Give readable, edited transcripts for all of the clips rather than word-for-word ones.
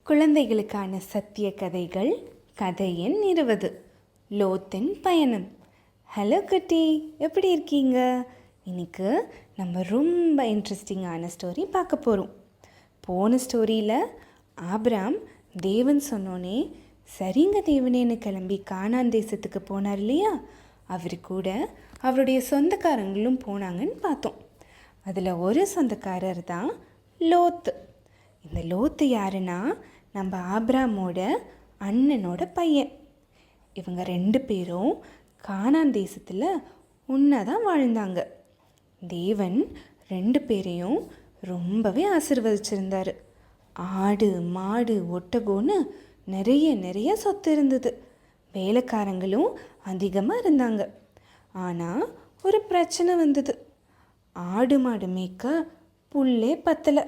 குழந்தைகளுக்கான சத்திய கதைகள் கதை எண் 20 லோத்தின் பயணம். ஹலோ குட்டி, எப்படி இருக்கீங்க? இன்னைக்கு நம்ம ரொம்ப இன்ட்ரெஸ்டிங்கான ஸ்டோரி பார்க்க போகிறோம். போன ஸ்டோரியில் ஆபிராம் தேவன் சொன்னோன்னே சரிங்க தேவனேன்னு கிளம்பி கானான் தேசத்துக்கு போனார் இல்லையா? அவர் கூட அவருடைய சொந்தக்காரங்களும் போனாங்கன்னு பார்த்தோம். அதில் ஒரு சொந்தக்காரர் தான் லோத்து. இந்த லோத்து யாருன்னா நம்ம ஆபிராமோட அண்ணனோட பையன். இவங்க 2 பேரும் கானான் தேசத்தில் ஒன்றா தான் வாழ்ந்தாங்க. தேவன் 2 பேரையும் ரொம்பவே ஆசீர்வதிச்சிருந்தார். ஆடு மாடு ஒட்டகோன்னு நிறைய சொத்து இருந்தது. வேலைக்காரங்களும் அதிகமாக இருந்தாங்க. ஆனால் ஒரு பிரச்சனை வந்தது. ஆடு மாடு மேய்க்க புல்லே பத்தலை.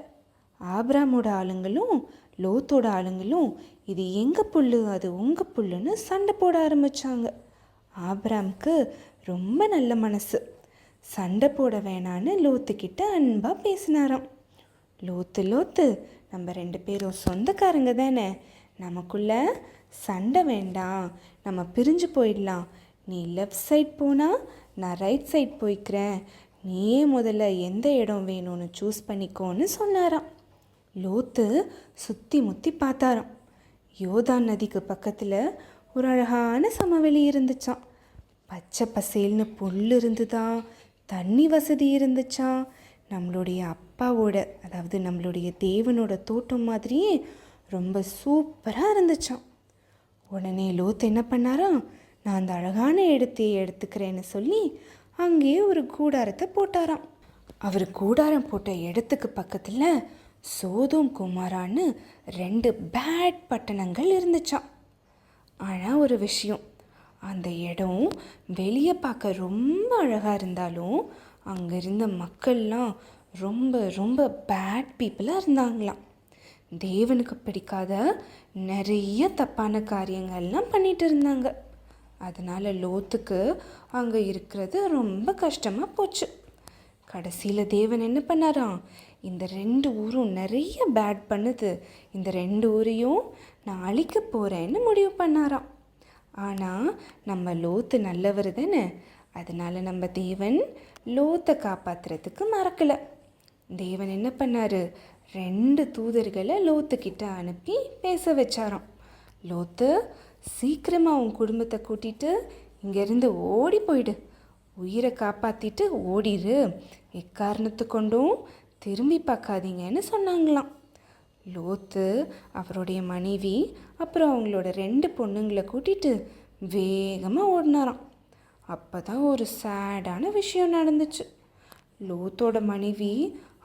ஆபிராமோட ஆளுங்களும் லோத்தோட ஆளுங்களும் இது எங்கள் புல் அது உங்கள் புல்லுன்னு சண்டை போட ஆரம்பித்தாங்க. ஆபிராமுக்கு ரொம்ப நல்ல மனசு. சண்டை போட வேணான்னு லோத்துக்கிட்ட அன்பாக பேசினாராம். லோத்து நம்ம 2 பேரும் சொந்தக்காரங்க தானே, நமக்குள்ள சண்டை வேண்டாம், நம்ம பிரிஞ்சு போயிடலாம். நீ லெஃப்ட் சைட் போனால் நான் ரைட் சைட் போய்க்கிறேன், நீயே முதல்ல எந்த இடம் வேணும்னு சூஸ் பண்ணிக்கோன்னு சொன்னாராம். லோத்து சுற்றி முற்றி பார்த்தாராம். யோர்தான் நதிக்கு பக்கத்தில் ஒரு அழகான சமவெளி இருந்துச்சான். பச்சை பசேல்னு புல் இருந்துதான், தண்ணி வசதி இருந்துச்சான். நம்மளுடைய அப்பாவோட, அதாவது நம்மளுடைய தேவனோட தோட்டம் மாதிரியே ரொம்ப சூப்பராக இருந்துச்சான். உடனே லோத்து என்ன பண்ணாராம், நான் அந்த அழகான இடத்தையே எடுத்துக்கிறேன்னு சொல்லி அங்கேயே ஒரு கூடாரத்தை போட்டாராம். அவர் கூடாரம் போட்ட இடத்துக்கு பக்கத்தில் சோதோம் குமாரான்னு 2 பேட் பட்டணங்கள் இருந்துச்சான். ஆனால் ஒரு விஷயம், அந்த இடம் வெளியே பார்க்க ரொம்ப அழகாக இருந்தாலும் அங்கே இருந்த மக்கள்லாம் ரொம்ப பேட் பீப்புளாக இருந்தாங்களாம். தேவனுக்கு பிடிக்காத நிறைய தப்பான காரியங்கள்லாம் பண்ணிட்டு இருந்தாங்க. அதனால் லோத்துக்கு அங்கே இருக்கிறது ரொம்ப கஷ்டமாக போச்சு. கடைசியில் தேவன் என்ன பண்ணாராம், இந்த 2 ஊரும் நிறைய பேட் பண்ணுது, இந்த 2 ஊரையும் நான் அழிக்க போகிறேன்னு முடிவு பண்ணாராம். ஆனால் நம்ம லோத்து நல்லவர் தானே, அதனால் நம்ம தேவன் லோத்தை காப்பாற்றுறதுக்கு மறக்கலை. தேவன் என்ன பண்ணார், 2 தூதர்களை லோத்துக்கிட்ட அனுப்பி பேச வச்சாராம். லோத்து, சீக்கிரமாக உன் குடும்பத்தை கூட்டிகிட்டு இங்கேருந்து ஓடி போயிடு, உயிரை காப்பாற்றிட்டு ஓடிடு, எக்காரணத்து கொண்டும் திரும்பி பார்க்காதீங்கன்னு சொன்னாங்களாம். லோத்து அவருடைய மனைவி அப்புறம் அவங்களோட 2 பொண்ணுங்களை கூட்டிகிட்டு வேகமாக ஓடினாராம். அப்போ தான் ஒரு சேடான விஷயம் நடந்துச்சு. லோத்தோட மனைவி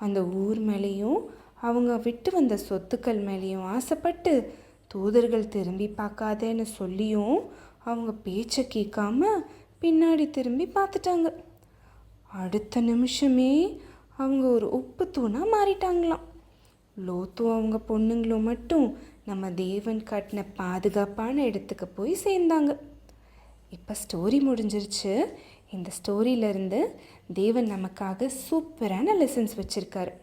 அந்த ஊர் மேலேயும் அவங்க விட்டு வந்த சொத்துக்கள் மேலேயும் ஆசைப்பட்டு தூதர்கள் திரும்பி பார்க்காதேன்னு சொல்லியும் அவங்க பேச்சை கேட்காம பின்னாடி திரும்பி பார்த்துட்டாங்க. அடுத்த நிமிஷமே அவங்க ஒரு உப்பு தூணாக மாறிட்டாங்களாம். லோத்தும் அவங்க பொண்ணுங்களும் மட்டும் நம்ம தேவன் காட்டின பாதுகாப்பான இடத்துக்கு போய் சேர்ந்தாங்க. இப்போ ஸ்டோரி முடிஞ்சிருச்சு. இந்த ஸ்டோரியிலேருந்து தேவன் நமக்காக சூப்பரான லெசன்ஸ் வச்சுருக்காரு.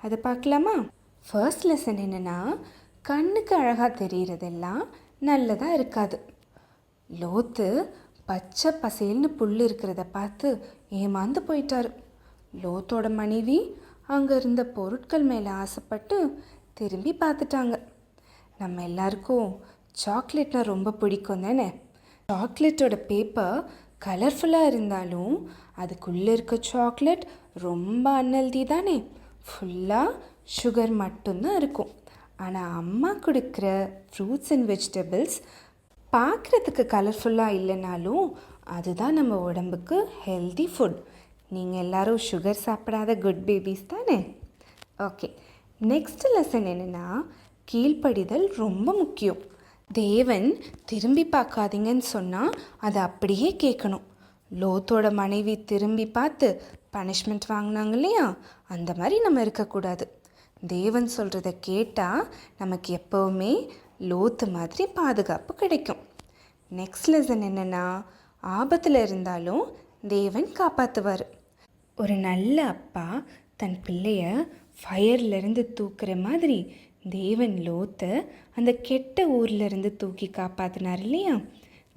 அதை பார்க்கலாமா? ஃபர்ஸ்ட் லெசன் என்னென்னா, கண்ணுக்கு அழகாக தெரிகிறதெல்லாம் நல்லதாக இருக்காது. லோத்து பச்சை பசேல்னு புல் இருக்கிறத பார்த்து ஏமாந்து போயிட்டார். லோத்தோட மனைவி அங்கே இருந்த பொருட்கள் மேலே ஆசைப்பட்டு திரும்பி பார்த்துட்டாங்க. நம்ம எல்லாருக்கும் சாக்லேட்னா ரொம்ப பிடிக்கும் தானே. சாக்லேட்டோட பேப்பர் கலர்ஃபுல்லாக இருந்தாலும் அதுக்குள்ளே இருக்க சாக்லேட் ரொம்ப அன்ஹெல்தி தானே, ஃபுல்லாக சுகர் மட்டும்தான் இருக்கும். ஆனால் அம்மா கொடுக்குற ஃப்ரூட்ஸ் அண்ட் வெஜிடபிள்ஸ் பார்க்குறதுக்கு கலர்ஃபுல்லாக இல்லைனாலும் அதுதான் நம்ம உடம்புக்கு ஹெல்தி ஃபுட். நீங்கள் எல்லோரும் சுகர் சாப்பிடாத குட் பேபிஸ் தானே? ஓகே, நெக்ஸ்ட் லெசன் என்னென்னா, கீழ்ப்படிதல் ரொம்ப முக்கியம். தேவன் திரும்பி பார்க்காதீங்கன்னு சொன்னால் அதை அப்படியே கேட்கணும். லோத்தோட மனைவி திரும்பி பார்த்து பனிஷ்மெண்ட் வாங்கினாங்க இல்லையா, அந்த மாதிரி நம்ம இருக்கக்கூடாது. தேவன் சொல்கிறத கேட்டால் நமக்கு எப்போவுமே லோத்து மாதிரி பாதுகாப்பு கிடைக்கும். நெக்ஸ்ட் லெசன் என்னென்னா, ஆபத்தில் இருந்தாலும் தேவன் காப்பாற்றுவார். ஒரு நல்ல அப்பா தன் பிள்ளைய ஃபயர்லேருந்து தூக்குற மாதிரி தேவன் லோத்தை அந்த கெட்ட ஊர்லேருந்து தூக்கி காப்பாற்றினார் இல்லையா?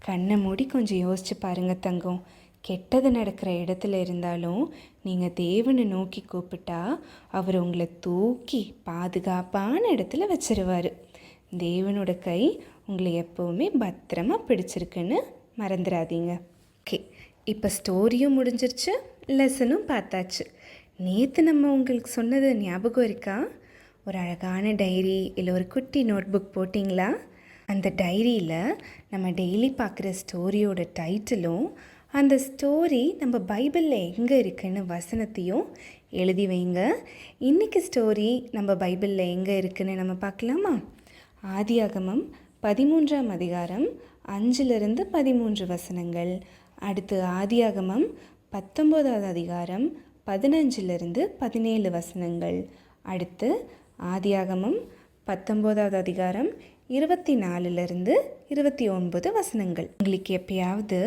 கண்ணை மூடி கொஞ்சம் யோசிச்சு பாருங்க தங்கம். கெட்டது நடக்கிற இடத்துல இருந்தாலும் நீங்கள் தேவனை நோக்கி கூப்பிட்டா அவர் உங்களை தூக்கி பாதுகாப்பான இடத்துல வச்சிருவார். தேவனோட கை உங்களை எப்போவுமே பத்திரமா பிடிச்சிருக்குன்னு மறந்துடாதீங்க. ஓகே, இப்போ ஸ்டோரியும் முடிஞ்சிருச்சு, லெசனும் பார்த்தாச்சு. நேற்று நம்ம உங்களுக்கு சொன்னது ஞாபகம் இருக்கா? ஒரு அழகான டைரி இல்லை ஒரு குட்டி நோட் புக் போட்டிங்களா? அந்த டைரியில் நம்ம டெய்லி பார்க்குற ஸ்டோரியோட டைட்டிலும் அந்த ஸ்டோரி நம்ம பைபிளில் எங்கே இருக்குன்னு வசனத்தையும் எழுதி வைங்க. இன்றைக்கி ஸ்டோரி நம்ம பைபிளில் எங்கே இருக்குன்னு நம்ம பார்க்கலாமா? ஆதியாகமம் 13ஆம் அதிகாரம் 5லிருந்து 13 வசனங்கள். அடுத்து ஆதியாகமம் 19வது அதிகாரம் 15லிருந்து 17 வசனங்கள். அடுத்து ஆதியாகமம் 19வது அதிகாரம் 24லிருந்து 29 வசனங்கள். உங்களுக்கு எப்பயாவது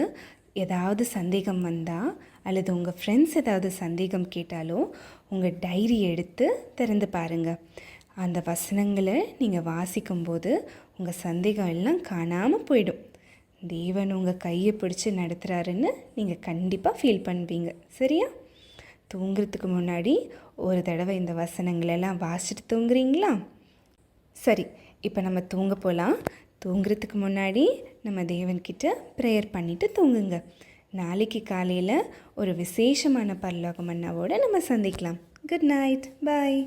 ஏதாவது சந்தேகம் வந்தால் அல்லது உங்கள் ஃப்ரெண்ட்ஸ் ஏதாவது சந்தேகம் கேட்டாலோ உங்கள் டைரி எடுத்து திறந்து பாருங்கள். அந்த வசனங்களை நீங்கள் வாசிக்கும்போது உங்கள் சந்தேகம் எல்லாம் காணாமல் போயிடும். தேவன் உங்கள் கையை பிடிச்சி நடத்துகிறாருன்னு நீங்கள் கண்டிப்பாக ஃபீல் பண்ணுவீங்க. சரியா? தூங்குறதுக்கு முன்னாடி ஒரு தடவை இந்த வசனங்களெல்லாம் வாசிச்சுட்டு தூங்குறீங்களா? சரி, இப்போ நம்ம தூங்க போகலாம். தூங்குறதுக்கு முன்னாடி நம்ம தேவன்கிட்ட ப்ரேயர் பண்ணிவிட்டு தூங்குங்க. நாளைக்கு காலையில் ஒரு விசேஷமான பரலோக மன்னாவோடு நம்ம சந்திக்கலாம். குட் நைட், பாய்.